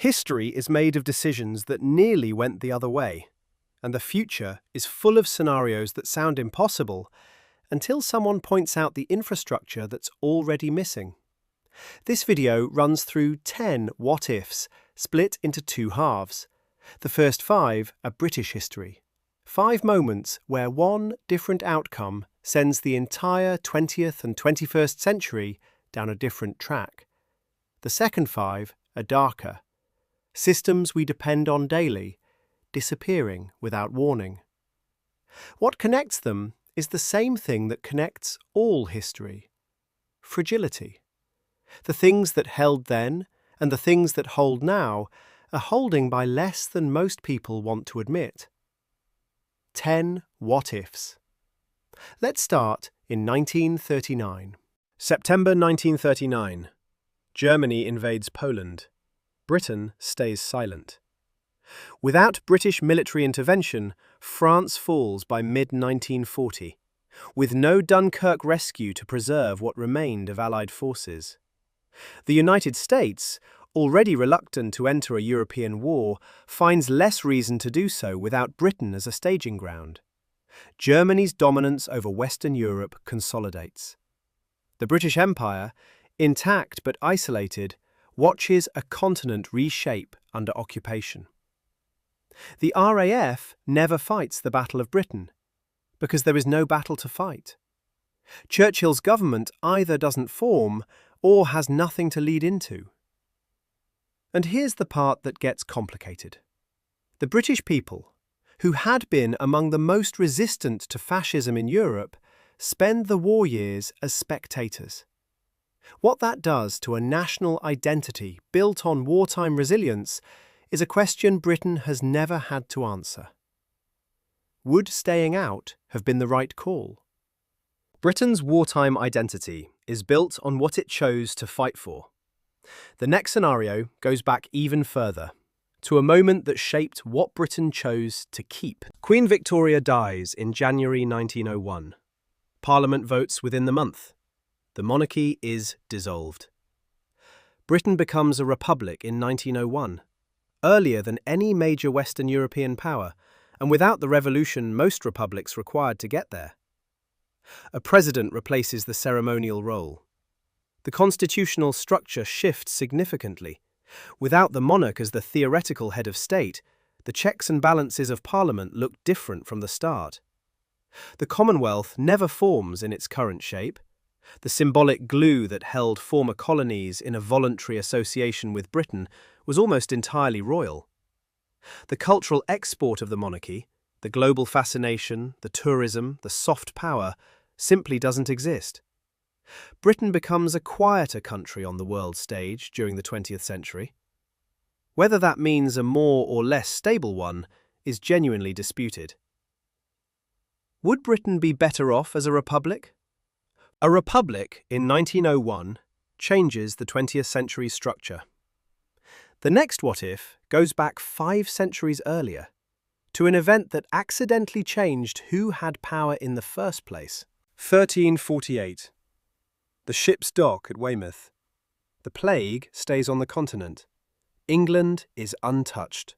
History is made of decisions that nearly went the other way, and the future is full of scenarios that sound impossible until someone points out the infrastructure that's already missing. This video runs through 10 what-ifs, split into two halves. The first 5 are British history. 5 moments where one different outcome sends the entire 20th and 21st century down a different track. The second 5 are darker. Systems we depend on daily, disappearing without warning. What connects them is the same thing that connects all history: fragility. The things that held then and the things that hold now are holding by less than most people want to admit. 10 what-ifs. Let's start in 1939. September 1939. Germany invades Poland. Britain stays silent. Without British military intervention, France falls by mid-1940, with no Dunkirk rescue to preserve what remained of Allied forces. The United States, already reluctant to enter a European war, finds less reason to do so without Britain as a staging ground. Germany's dominance over Western Europe consolidates. The British Empire, intact but isolated, watches a continent reshape under occupation. The RAF never fights the Battle of Britain, because there is no battle to fight. Churchill's government either doesn't form or has nothing to lead into. And here's the part that gets complicated. The British people, who had been among the most resistant to fascism in Europe, spend the war years as spectators. What that does to a national identity built on wartime resilience is a question Britain has never had to answer. Would staying out have been the right call? Britain's wartime identity is built on what it chose to fight for. The next scenario goes back even further, to a moment that shaped what Britain chose to keep. Queen Victoria dies in January 1901. Parliament votes within the month. The monarchy is dissolved. Britain becomes a republic in 1901, earlier than any major Western European power, and without the revolution most republics required to get there. A president replaces the ceremonial role. The constitutional structure shifts significantly. Without the monarch as the theoretical head of state, the checks and balances of Parliament look different from the start. The Commonwealth never forms in its current shape. The symbolic glue that held former colonies in a voluntary association with Britain was almost entirely royal. The cultural export of the monarchy, the global fascination, the tourism, the soft power, simply doesn't exist. Britain becomes a quieter country on the world stage during the 20th century. Whether that means a more or less stable one is genuinely disputed. Would Britain be better off as a republic? A republic in 1901 changes the 20th century's structure. The next what-if goes back 5 centuries earlier, to an event that accidentally changed who had power in the first place. 1348. The ships dock at Weymouth. The plague stays on the continent. England is untouched.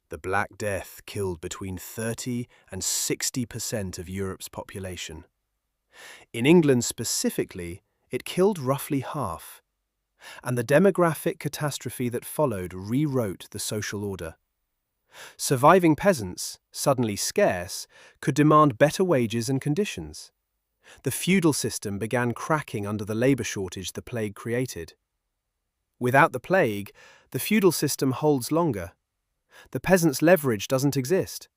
The Black Death killed between 30 and 60% of Europe's population. In England specifically, it killed roughly half, and the demographic catastrophe that followed rewrote the social order. Surviving peasants, suddenly scarce, could demand better wages and conditions. The feudal system began cracking under the labour shortage the plague created. Without the plague, the feudal system holds longer. The peasants' leverage doesn't exist.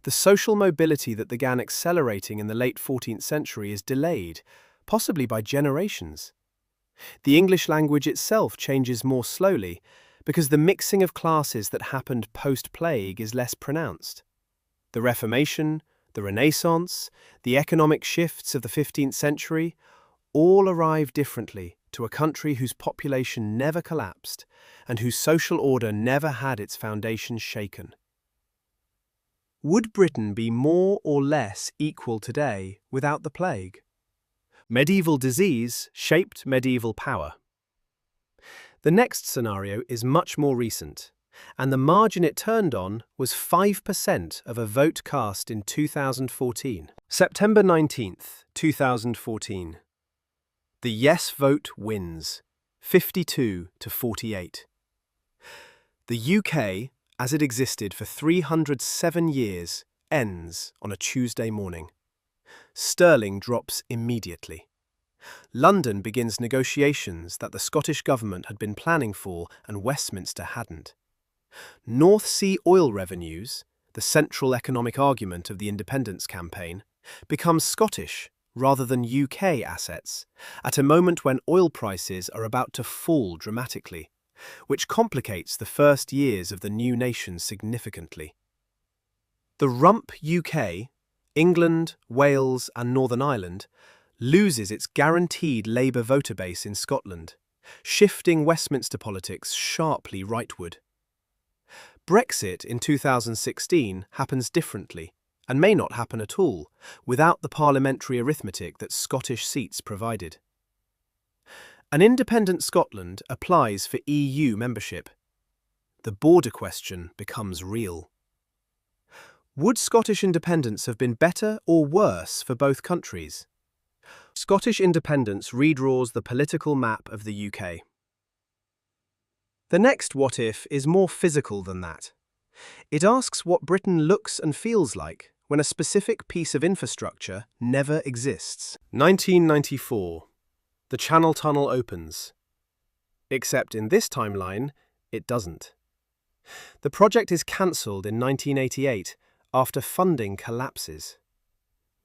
The social mobility that began accelerating in the late 14th century is delayed, possibly by generations. The English language itself changes more slowly because the mixing of classes that happened post-plague is less pronounced. The Reformation, the Renaissance, the economic shifts of the 15th century all arrive differently to a country whose population never collapsed and whose social order never had its foundations shaken. Would Britain be more or less equal today without the plague? Medieval disease shaped medieval power. The next scenario is much more recent, and the margin it turned on was 5% of a vote cast in 2014. September 19th, 2014. The yes vote wins, 52 to 48. The UK, as it existed for 307 years, ends on a Tuesday morning. Sterling drops immediately. London begins negotiations that the Scottish government had been planning for and Westminster hadn't. North Sea oil revenues, the central economic argument of the independence campaign, become Scottish rather than UK assets, at a moment when oil prices are about to fall dramatically, which complicates the first years of the new nation significantly. The rump UK, England, Wales and Northern Ireland, loses its guaranteed Labour voter base in Scotland, shifting Westminster politics sharply rightward. Brexit in 2016 happens differently, and may not happen at all, without the parliamentary arithmetic that Scottish seats provided. An independent Scotland applies for EU membership. The border question becomes real. Would Scottish independence have been better or worse for both countries? Scottish independence redraws the political map of the UK. The next what if is more physical than that. It asks what Britain looks and feels like when a specific piece of infrastructure never exists. 1994. The Channel Tunnel opens. Except in this timeline, it doesn't. The project is cancelled in 1988 after funding collapses.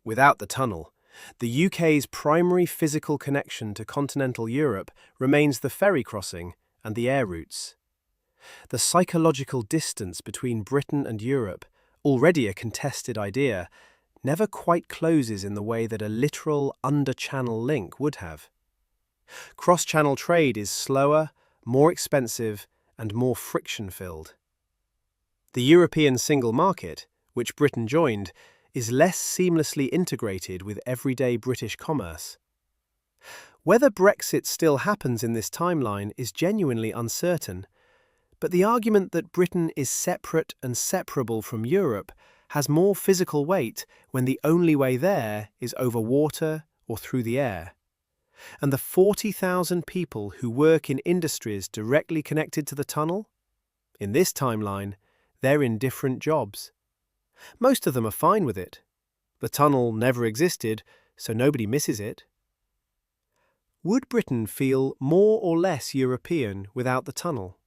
Without the tunnel, the UK's primary physical connection to continental Europe remains the ferry crossing and the air routes. The psychological distance between Britain and Europe, already a contested idea, never quite closes in the way that a literal under-channel link would have. Cross-channel trade is slower, more expensive, and more friction-filled. The European single market, which Britain joined, is less seamlessly integrated with everyday British commerce. Whether Brexit still happens in this timeline is genuinely uncertain, but the argument that Britain is separate and separable from Europe has more physical weight when the only way there is over water or through the air. And the 40,000 people who work in industries directly connected to the tunnel? In this timeline, they're in different jobs. Most of them are fine with it. The tunnel never existed, so nobody misses it. Would Britain feel more or less European without the tunnel?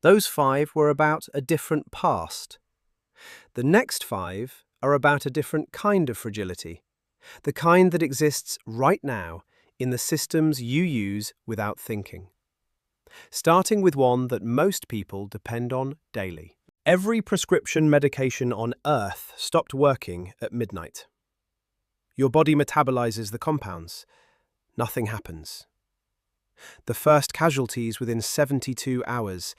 Those 5 were about a different past. The next 5 are about a different kind of fragility, the kind that exists right now in the systems you use without thinking. Starting with one that most people depend on daily. Every prescription medication on Earth stopped working at midnight. Your body metabolizes the compounds. Nothing happens. The first casualties within 72 hours.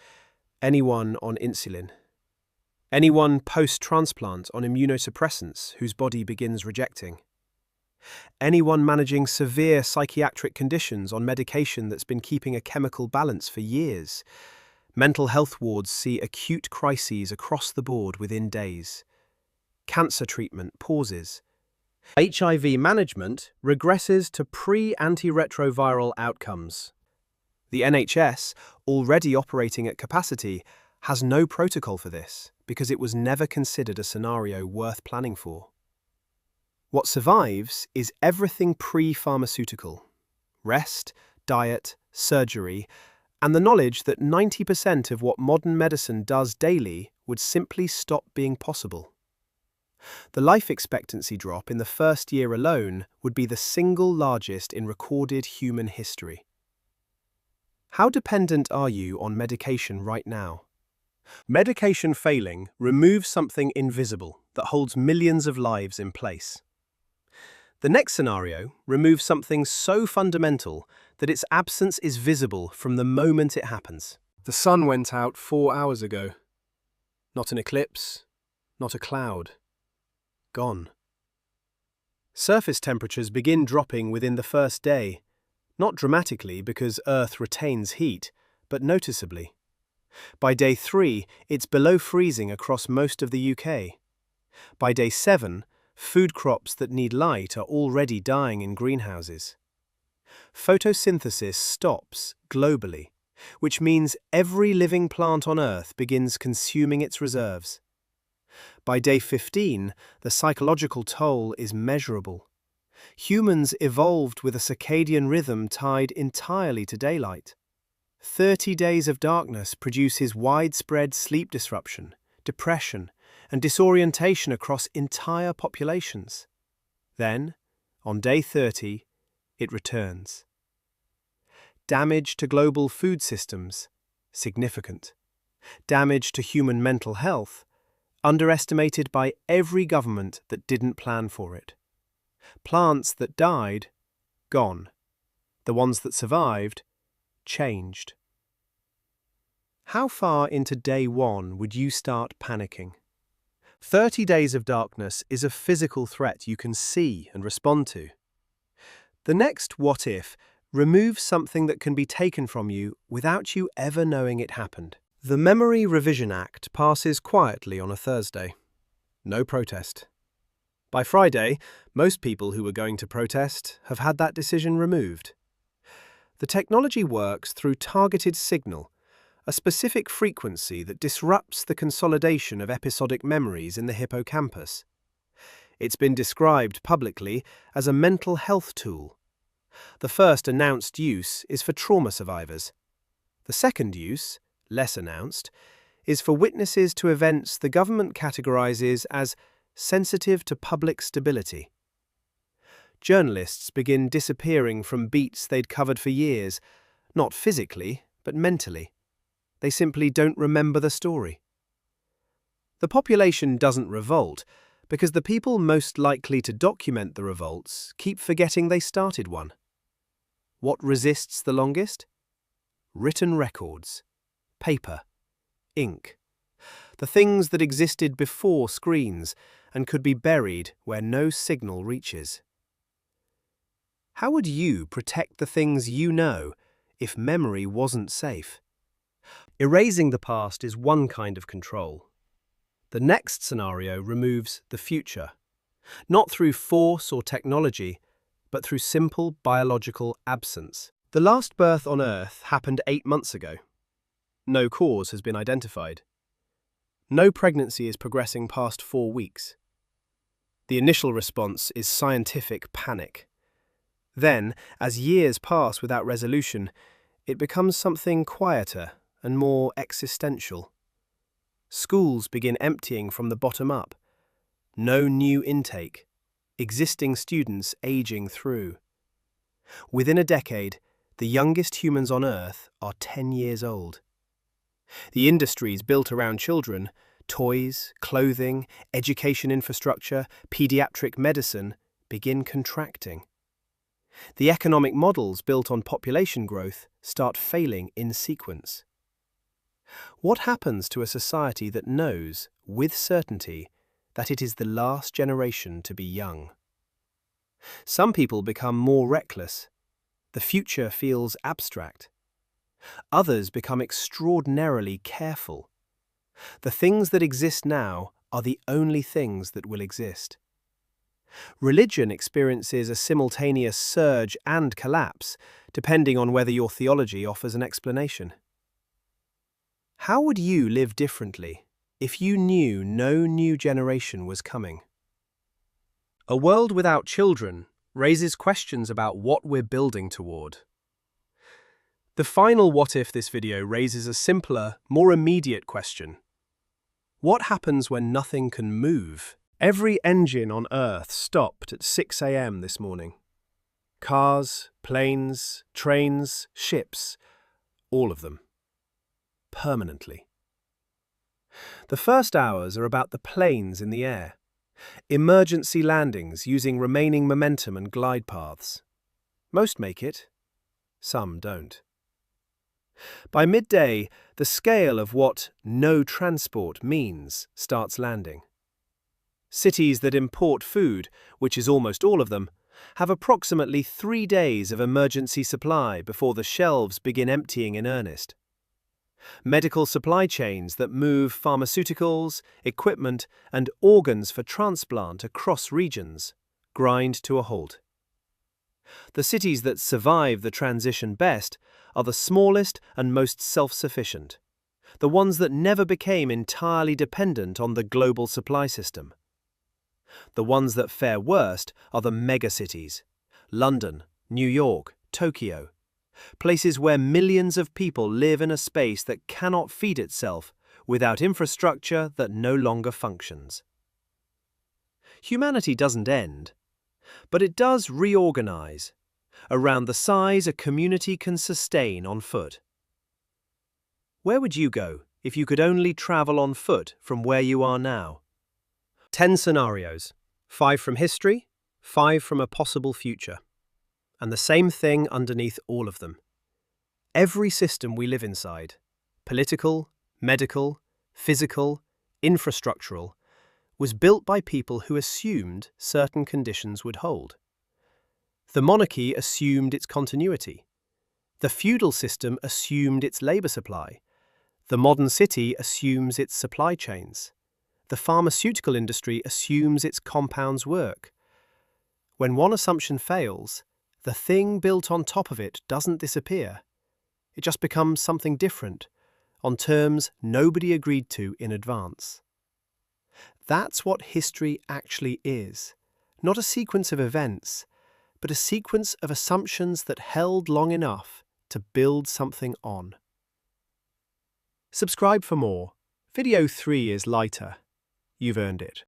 Anyone on insulin. Anyone post-transplant on immunosuppressants whose body begins rejecting. Anyone managing severe psychiatric conditions on medication that's been keeping a chemical balance for years. Mental health wards see acute crises across the board within days. Cancer treatment pauses. HIV management regresses to pre-antiretroviral outcomes. The NHS, already operating at capacity, has no protocol for this because it was never considered a scenario worth planning for. What survives is everything pre-pharmaceutical: rest, diet, surgery, and the knowledge that 90% of what modern medicine does daily would simply stop being possible. The life expectancy drop in the first year alone would be the single largest in recorded human history. How dependent are you on medication right now? Medication failing removes something invisible that holds millions of lives in place. The next scenario removes something so fundamental that its absence is visible from the moment it happens. The sun went out 4 hours ago. Not an eclipse, not a cloud. Gone. Surface temperatures begin dropping within the first day, not dramatically because Earth retains heat, but noticeably. By day 3, it's below freezing across most of the UK. By day 7, food crops that need light are already dying in greenhouses. Photosynthesis stops globally, which means every living plant on Earth begins consuming its reserves. By day 15, the psychological toll is measurable. Humans evolved with a circadian rhythm tied entirely to daylight. 30 days of darkness produces widespread sleep disruption, depression, and disorientation across entire populations. Then, on day 30, it returns. Damage to global food systems, significant. Damage to human mental health, underestimated by every government that didn't plan for it. Plants that died, gone. The ones that survived, changed. How far into day 1 would you start panicking? 30 days of darkness is a physical threat you can see and respond to. The next what if removes something that can be taken from you without you ever knowing it happened. The Memory Revision Act passes quietly on a Thursday. No protest. By Friday, most people who were going to protest have had that decision removed. The technology works through targeted signal, a specific frequency that disrupts the consolidation of episodic memories in the hippocampus. It's been described publicly as a mental health tool. The first announced use is for trauma survivors. The second use, less announced, is for witnesses to events the government categorizes as sensitive to public stability. Journalists begin disappearing from beats they'd covered for years, not physically, but mentally. They simply don't remember the story. The population doesn't revolt because the people most likely to document the revolts keep forgetting they started one. What resists the longest? Written records, paper, ink. The things that existed before screens and could be buried where no signal reaches. How would you protect the things you know if memory wasn't safe? Erasing the past is one kind of control. The next scenario removes the future, not through force or technology, but through simple biological absence. The last birth on Earth happened 8 months ago. No cause has been identified. No pregnancy is progressing past 4 weeks. The initial response is scientific panic. Then, as years pass without resolution, it becomes something quieter and more existential. Schools begin emptying from the bottom up. No new intake. Existing students aging through. Within a decade, the youngest humans on Earth are 10 years old. The industries built around children, toys, clothing, education infrastructure, pediatric medicine, begin contracting. The economic models built on population growth start failing in sequence. What happens to a society that knows, with certainty, that it is the last generation to be young? Some people become more reckless. The future feels abstract. Others become extraordinarily careful. The things that exist now are the only things that will exist. Religion experiences a simultaneous surge and collapse, depending on whether your theology offers an explanation. How would you live differently if you knew no new generation was coming? A world without children raises questions about what we're building toward. The final what if this video raises a simpler, more immediate question. What happens when nothing can move? Every engine on Earth stopped at 6 a.m. this morning. Cars, planes, trains, ships, all of them. Permanently. The first hours are about the planes in the air. Emergency landings using remaining momentum and glide paths. Most make it, some don't. By midday, the scale of what no transport means starts landing. Cities that import food, which is almost all of them, have approximately 3 days of emergency supply before the shelves begin emptying in earnest. Medical supply chains that move pharmaceuticals, equipment, and organs for transplant across regions grind to a halt. The cities that survive the transition best are the smallest and most self-sufficient, the ones that never became entirely dependent on the global supply system. The ones that fare worst are the megacities: London, New York, Tokyo, places where millions of people live in a space that cannot feed itself without infrastructure that no longer functions. Humanity doesn't end, but it does reorganize around the size a community can sustain on foot. Where would you go if you could only travel on foot from where you are now? 10 scenarios, 5 from history, 5 from a possible future. And the same thing underneath all of them. Every system we live inside, political, medical, physical, infrastructural, was built by people who assumed certain conditions would hold. The monarchy assumed its continuity. The feudal system assumed its labor supply. The modern city assumes its supply chains. The pharmaceutical industry assumes its compounds work. When one assumption fails, the thing built on top of it doesn't disappear. It just becomes something different, on terms nobody agreed to in advance. That's what history actually is. Not a sequence of events, but a sequence of assumptions that held long enough to build something on. Subscribe for more. Video 3 is lighter. You've earned it.